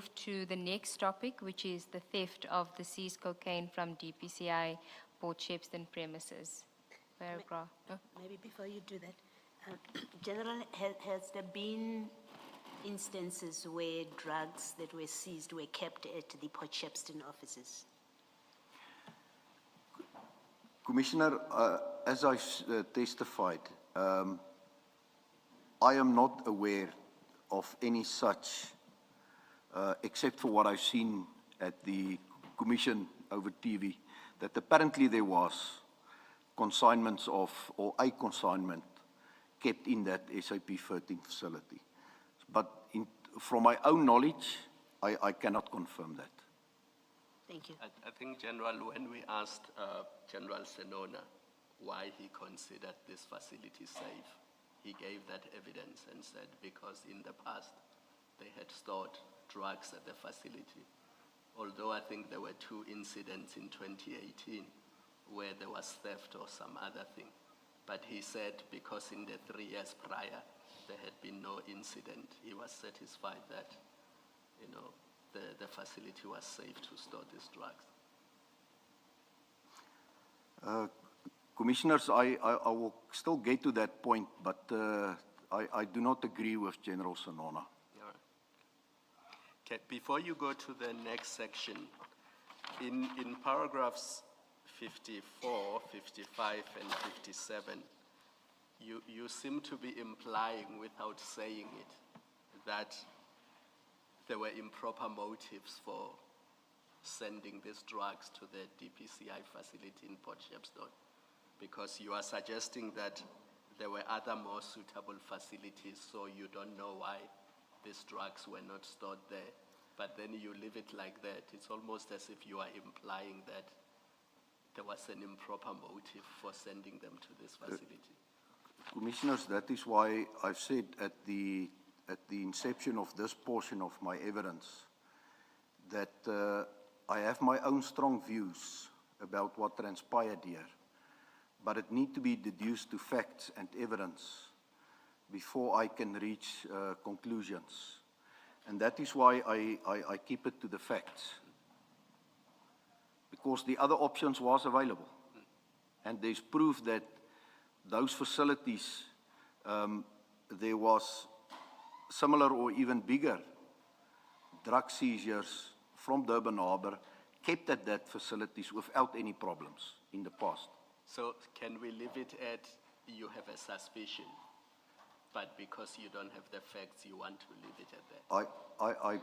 move to the next topic, which is the theft of the seized cocaine from DPCI Port Shepstone premises. Paragraph. Maybe before you do that, General, has there been instances where drugs that were seized were kept at the Port Shepstone offices? Commissioner, as I testified, I am not aware of any such, except for what I've seen at the commission over TV, that apparently there was consignments of, or a consignment kept in that SAP 13 facility. But from my own knowledge, I cannot confirm that. Thank you. I think, General, when we asked General Senona why he considered this facility safe, he gave that evidence and said because in the past they had stored drugs at the facility. Although I think there were 2 incidents in 2018 where there was theft or some other thing. But he said because in the 3 years prior there had been no incident, he was satisfied that, you know, the facility was safe to store these drugs. Commissioners, I will still get to that point, but I do not agree with General Senona. All right. Okay, before you go to the next section, in paragraphs 54, 55, and 57, you seem to be implying, without saying it, that there were improper motives for sending these drugs to the DPCI facility in Port Shepstone, because you are suggesting that there were other more suitable facilities, so you don't know why these drugs were not stored there. But then you leave it like that. It's almost as if you are implying that there was an improper motive for sending them to this facility. Commissioners, that is why I've said at the inception of this portion of my evidence that I have my own strong views about what transpired here, but it needs to be deduced to facts and evidence before I can reach conclusions. And that is why I keep it to the facts, because the other options was available. And there's proof that those facilities, there was similar or even bigger drug seizures from Durban Harbour kept at that facilities without any problems in the past. So can we leave it at you have a suspicion, but because you don't have the facts, you want to leave it at that?